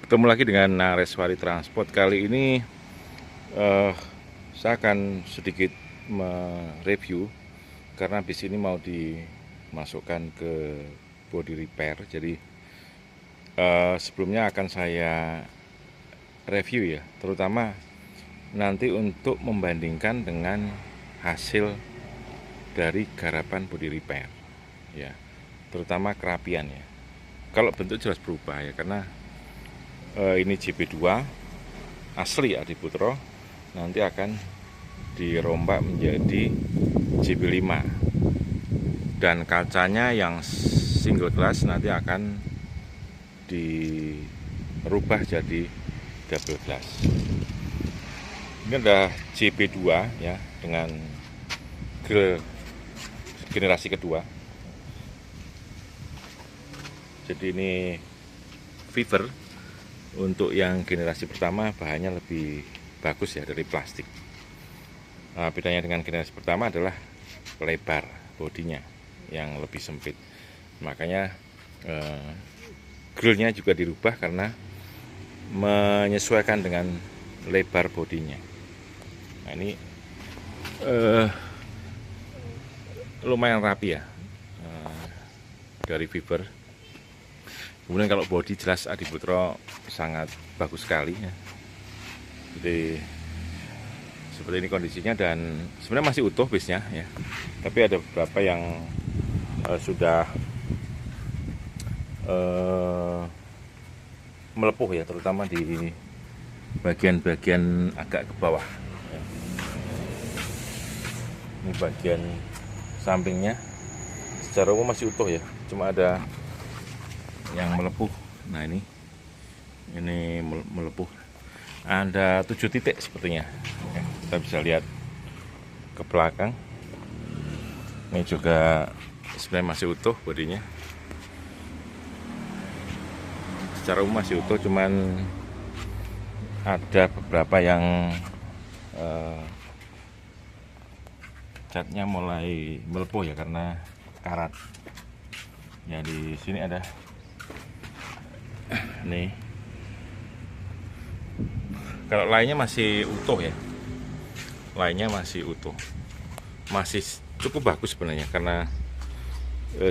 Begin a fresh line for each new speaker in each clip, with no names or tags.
Ketemu lagi dengan Nareswari Transport. Kali ini saya akan sedikit mereview karena bis ini mau dimasukkan ke body repair. Jadi sebelumnya akan saya review ya, terutama nanti untuk membandingkan dengan hasil dari garapan body repair ya, terutama kerapian ya. Kalau bentuk jelas berubah ya, karena ini JB2 asli Adiputro, nanti akan dirombak menjadi JB5, dan kacanya yang single glass nanti akan dirubah jadi double glass. Ini ada JB2 ya, dengan grill generasi kedua. Jadi ini fiber. Untuk yang generasi pertama bahannya lebih bagus ya, dari plastik. Bedanya dengan generasi pertama adalah lebar bodinya yang lebih sempit. Makanya grillnya juga dirubah karena menyesuaikan dengan lebar bodinya. Nah ini lumayan rapi ya, dari fiber. Kemudian kalau bodi jelas Adiputro sangat bagus sekali ya. Jadi seperti ini kondisinya, dan sebenarnya masih utuh bisnya ya. Tapi ada beberapa yang sudah melepuh ya, terutama di bagian-bagian agak ke bawah ya. Ini bagian sampingnya secara umum masih utuh ya, cuma ada yang melepuh. Nah ini melepuh, ada 7 titik sepertinya ya. Kita bisa lihat ke belakang, ini juga sebenarnya masih utuh bodinya, secara umum masih utuh, cuman ada beberapa yang catnya mulai melepuh ya, karena karat ya. Di sini ada nih. Kalau lainnya masih utuh ya, lainnya masih utuh, masih cukup bagus sebenarnya, karena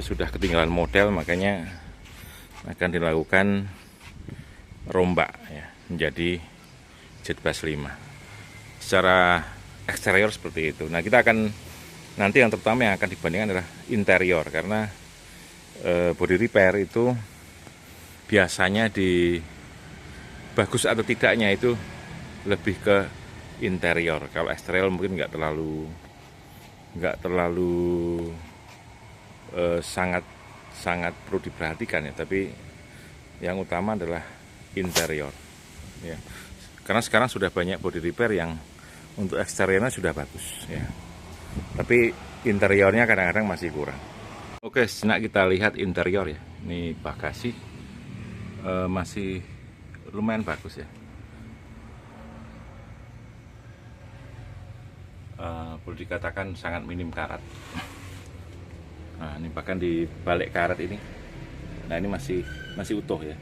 sudah ketinggalan model, makanya akan dilakukan rombak ya menjadi Jetbus 5 secara eksterior seperti itu. Nah kita akan nanti yang terutama yang akan dibandingkan adalah interior, karena body repair itu biasanya di bagus atau tidaknya itu lebih ke interior. Kalau eksterior mungkin nggak terlalu sangat perlu diperhatikan ya, tapi yang utama adalah interior ya. Karena sekarang sudah banyak body repair yang untuk eksteriornya sudah bagus ya, tapi interiornya kadang-kadang masih kurang. Oke, sejenak kita lihat interior ya. Ini bagasi masih lumayan bagus ya. Boleh dikatakan sangat minim karat. Nah ini bahkan di balik karet ini, nah ini masih utuh ya,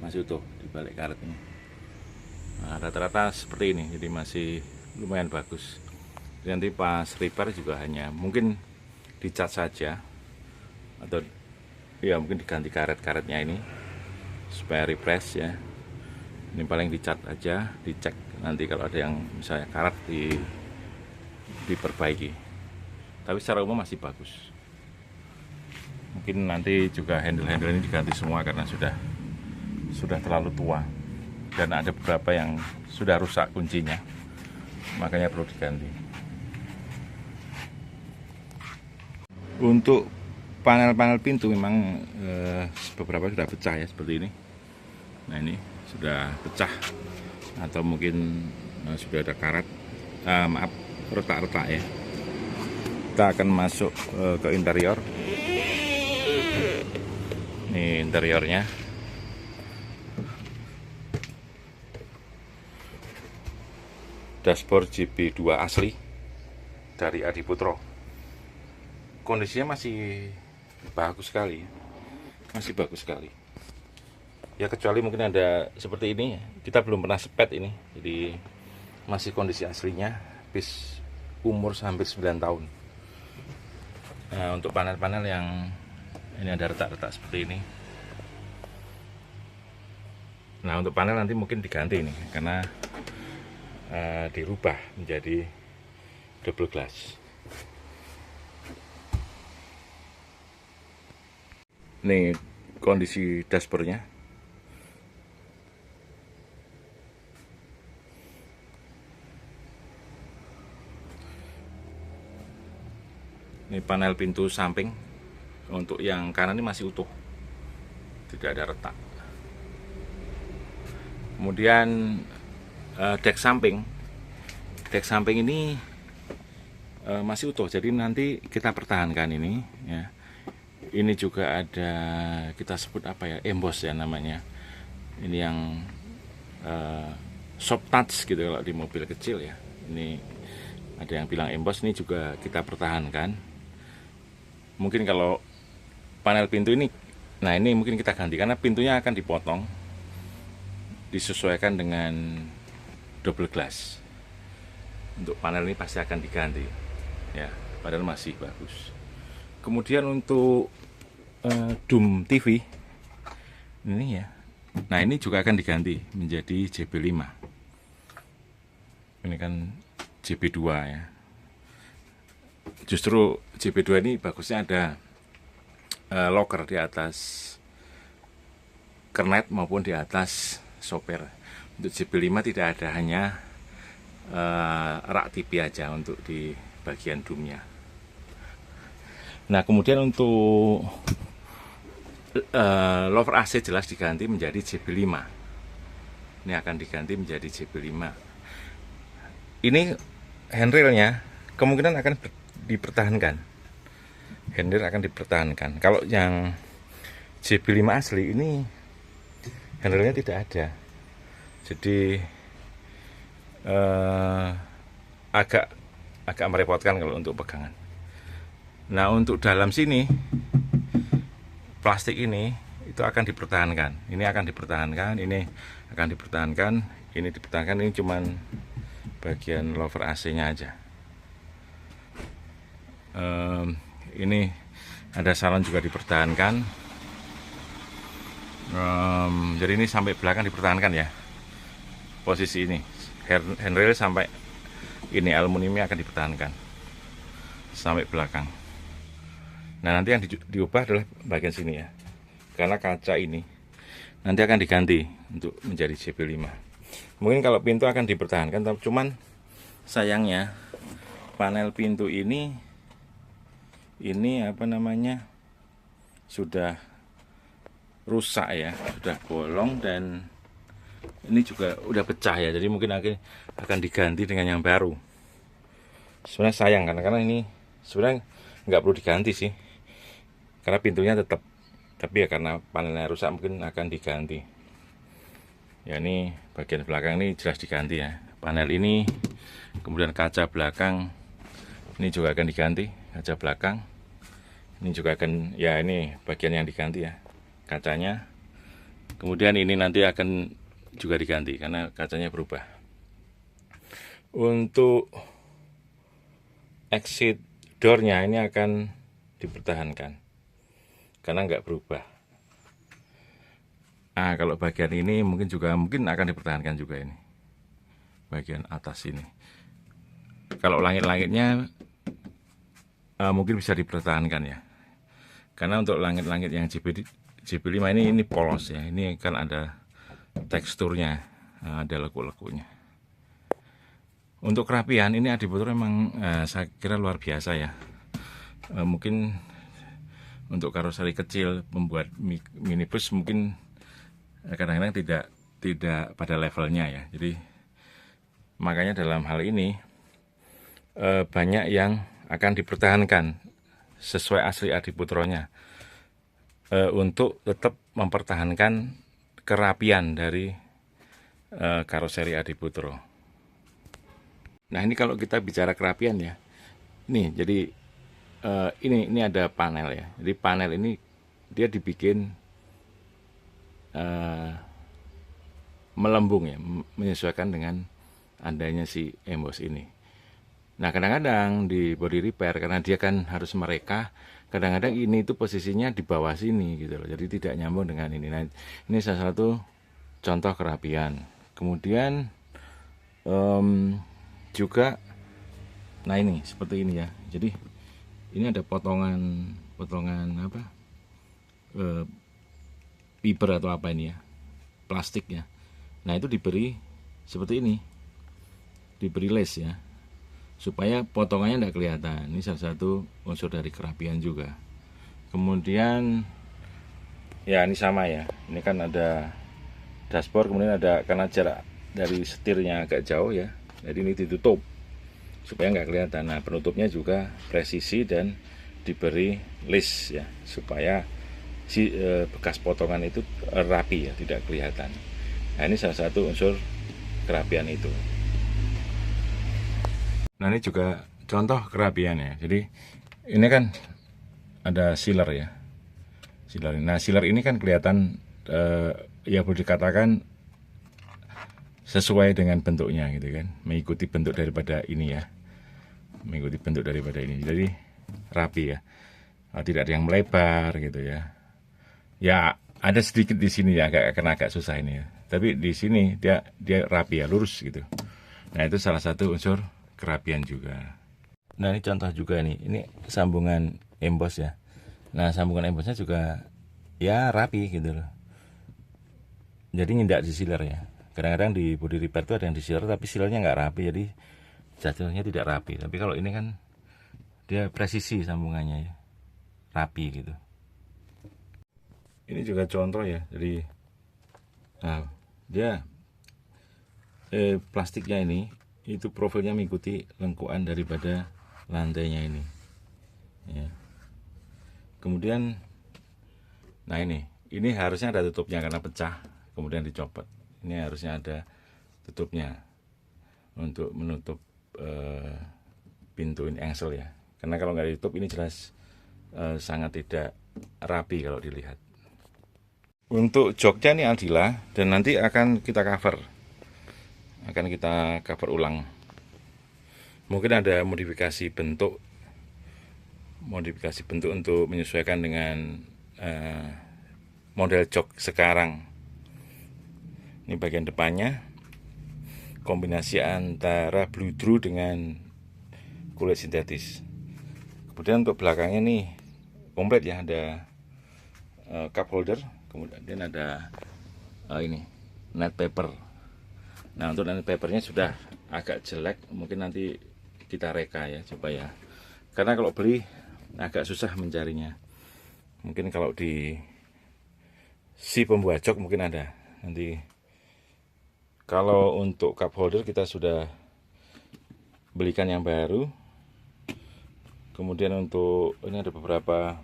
masih utuh di balik karet ini. Nah, rata-rata seperti ini, jadi masih lumayan bagus. Jadi nanti pas repair juga hanya mungkin dicat saja, atau ya mungkin diganti karet-karetnya ini supaya refresh ya. Ini paling dicat aja, dicek nanti kalau ada yang misalnya karat diperbaiki. Tapi secara umum masih bagus. Mungkin nanti juga handle-handle ini diganti semua karena sudah terlalu tua, dan ada beberapa yang sudah rusak kuncinya, makanya perlu diganti. Untuk panel-panel pintu memang beberapa sudah pecah ya, seperti ini. Nah ini sudah pecah, atau mungkin sudah ada karat, retak-retak ya. Kita akan masuk ke interior. Ini interiornya. Dashboard JB2 asli dari Adiputro. Kondisinya masih bagus sekali, masih bagus sekali. Ya kecuali mungkin ada seperti ini, kita belum pernah spet ini, jadi masih kondisi aslinya, bis umur hampir 9 tahun. Nah, untuk panel-panel yang ini ada retak-retak seperti ini. Nah, untuk panel nanti mungkin diganti ini karena dirubah menjadi double glass. Ini kondisi dashboardnya. Ini panel pintu samping. Untuk yang kanan ini masih utuh, tidak ada retak. Kemudian dek samping ini masih utuh, jadi nanti kita pertahankan ini ya. Ini juga ada, kita sebut apa ya, emboss ya namanya. Ini yang soft touch gitu kalau di mobil kecil ya. Ini ada yang bilang emboss, ini juga kita pertahankan. Mungkin kalau panel pintu ini, nah ini mungkin kita ganti karena pintunya akan dipotong, disesuaikan dengan double glass. Untuk panel ini pasti akan diganti ya, padahal masih bagus. Kemudian untuk dum TV ini ya, nah ini juga akan diganti menjadi JB5. Ini kan JB2 ya. Justru JB2 ini bagusnya ada locker di atas kernet maupun di atas sopir. Untuk JB5 tidak ada, hanya rak TV aja untuk di bagian dumnya. Nah, kemudian untuk lover AC jelas diganti menjadi JB5. Ini akan diganti menjadi JB5. Ini handrailnya kemungkinan akan dipertahankan. Handrail akan dipertahankan. Kalau yang JB5 asli ini handrailnya tidak ada. Jadi agak merepotkan kalau untuk pegangan. Nah, untuk dalam sini plastik ini itu akan dipertahankan. Ini akan dipertahankan, ini akan dipertahankan, ini dipertahankan. Ini cuman bagian lover AC-nya aja. Ini ada salon juga dipertahankan. Jadi ini sampai belakang dipertahankan ya. Posisi ini handrail sampai ini aluminiumnya akan dipertahankan sampai belakang. Nah, nanti yang diubah adalah bagian sini ya, karena kaca ini nanti akan diganti untuk menjadi JB5. Mungkin kalau pintu akan dipertahankan, cuman sayangnya panel pintu ini apa namanya, sudah rusak ya, sudah bolong, dan ini juga udah pecah ya, jadi mungkin akan diganti dengan yang baru. Sebenarnya sayang karena ini sebenarnya nggak perlu diganti sih, karena pintunya tetap, tapi ya karena panelnya rusak mungkin akan diganti ya. Ini bagian belakang ini jelas diganti ya, panel ini. Kemudian kaca belakang ini juga akan diganti, kaca belakang ini juga akan ya, ini bagian yang diganti ya, kacanya. Kemudian ini nanti akan juga diganti karena kacanya berubah. Untuk exit door-nya ini akan dipertahankan karena nggak berubah. Nah, kalau bagian ini mungkin akan dipertahankan juga, ini bagian atas ini. Kalau langit-langitnya mungkin bisa dipertahankan ya, karena untuk langit-langit yang JB5 ini polos ya, ini kan ada teksturnya, ada lekuk-lekuknya. Untuk kerapian ini Adiputra memang saya kira luar biasa ya. Mungkin untuk karoseri kecil membuat minibus mungkin kadang-kadang tidak pada levelnya ya. Jadi makanya dalam hal ini banyak yang akan dipertahankan sesuai asli Adiputronya, untuk tetap mempertahankan kerapian dari karoseri Adiputro. Nah, ini kalau kita bicara kerapian ya, nih jadi ini ada panel ya. Jadi panel ini dia dibikin eh, melembung ya, menyesuaikan dengan adanya si emboss ini. Nah kadang-kadang di body repair karena dia kan harus mereka, kadang-kadang ini itu posisinya di bawah sini gitu loh, jadi tidak nyambung dengan ini. Nah ini salah satu contoh kerapian. Kemudian juga, nah ini seperti ini ya. Jadi ini ada potongan apa? Fiber atau apa ini ya? Plastik ya. Nah itu diberi seperti ini, diberi les ya, supaya potongannya tidak kelihatan. Ini salah satu unsur dari kerapian juga. Kemudian ya ini sama ya, ini kan ada dashboard, kemudian ada, karena jarak dari setirnya agak jauh ya, jadi ini ditutup supaya nggak kelihatan. Nah penutupnya juga presisi dan diberi list ya, supaya si bekas potongan itu rapi ya, tidak kelihatan. Nah ini salah satu unsur kerapian itu. Nah ini juga contoh kerapian ya. Jadi ini kan ada sealer ya, sealer. Nah sealer ini kan kelihatan ya boleh dikatakan sesuai dengan bentuknya gitu kan, mengikuti bentuk daripada ini ya, mengikuti bentuk daripada ini, jadi rapi ya. Tidak ada yang melebar gitu ya. Ya ada sedikit di sini ya, agak susah ini ya, tapi di sini dia rapi ya, lurus gitu. Nah itu salah satu unsur kerapian juga. Nah ini contoh juga nih, ini sambungan emboss ya. Nah sambungan embossnya juga ya rapi gitu loh, jadi nggak di sealer ya. Kadang-kadang di body repair itu ada yang di sealer tapi sealernya nggak rapi, jadi jatuhnya tidak rapi. Tapi kalau ini kan dia presisi sambungannya ya, rapi gitu. Ini juga contoh ya, jadi nah, dia plastiknya ini itu profilnya mengikuti lengkuan daripada lantainya ini ya. Kemudian nah ini harusnya ada tutupnya karena pecah kemudian dicopot. Ini harusnya ada tutupnya untuk menutup pintu ini engsel ya, karena kalau nggak ditutup ini jelas sangat tidak rapi kalau dilihat. Untuk joknya ini Aldila, dan nanti akan kita cover ulang. Mungkin ada modifikasi bentuk untuk menyesuaikan dengan model jok sekarang. Ini bagian depannya, kombinasi antara bludru dengan kulit sintetis. Kemudian untuk belakangnya nih komplit ya, ada cup holder, kemudian ada ini net paper. Nah untuk net papernya sudah agak jelek, mungkin nanti kita reka ya supaya, karena kalau beli agak susah mencarinya. Mungkin kalau di si pembuat jok mungkin ada nanti. Kalau untuk cup holder kita sudah belikan yang baru. Kemudian untuk ini ada beberapa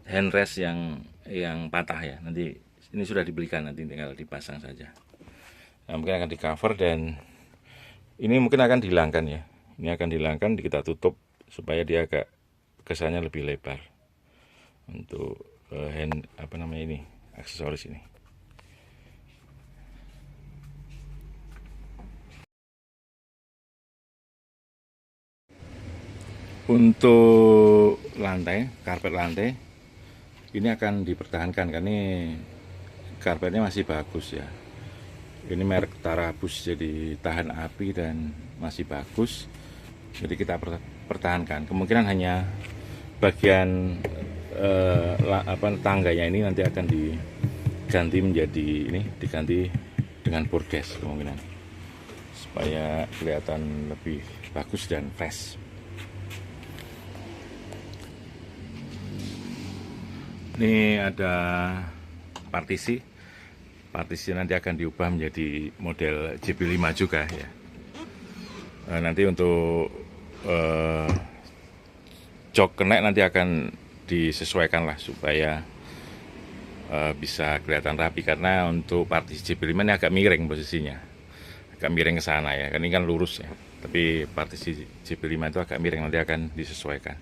handrest yang patah ya. Nanti ini sudah dibelikan, nanti tinggal dipasang saja. Nah, mungkin akan di cover, dan ini mungkin akan dihilangkan ya. Ini akan dihilangkan, kita tutup supaya dia agak kesannya lebih lebar untuk ini aksesoris ini. Untuk lantai, karpet lantai ini akan dipertahankan karena ini karpetnya masih bagus ya. Ini merek Tarabus, jadi tahan api dan masih bagus. Jadi kita pertahankan. Kemungkinan hanya bagian tangganya ini nanti akan diganti dengan bordes kemungkinan, supaya kelihatan lebih bagus dan fresh. Ini ada partisi nanti akan diubah menjadi model JB5 juga ya. Nanti untuk jok kenek nanti akan disesuaikan lah supaya bisa kelihatan rapi, karena untuk partisi JB5 ini agak miring posisinya, agak miring ke sana ya, kan ini kan lurus ya, tapi partisi JB5 itu agak miring, nanti akan disesuaikan.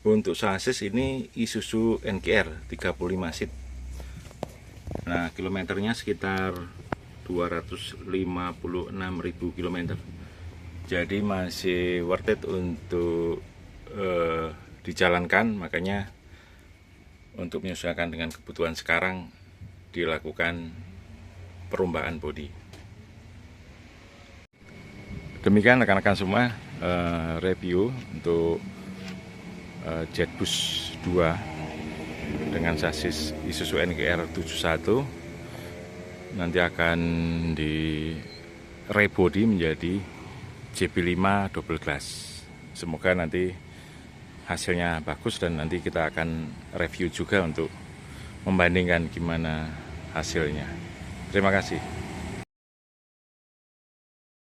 Untuk sasis ini Isuzu NKR 35 seat. Nah, kilometernya sekitar 256.000 kilometer. Jadi masih worth it untuk dijalankan, makanya untuk menyesuaikan dengan kebutuhan sekarang dilakukan perubahan bodi. Demikian rekan-rekan semua review untuk Jetbus 2 dengan sasis Isuzu NKR 71. Nanti akan di rebody menjadi JB5 double glass. Semoga nanti hasilnya bagus dan nanti kita akan review juga untuk membandingkan gimana hasilnya. Terima kasih.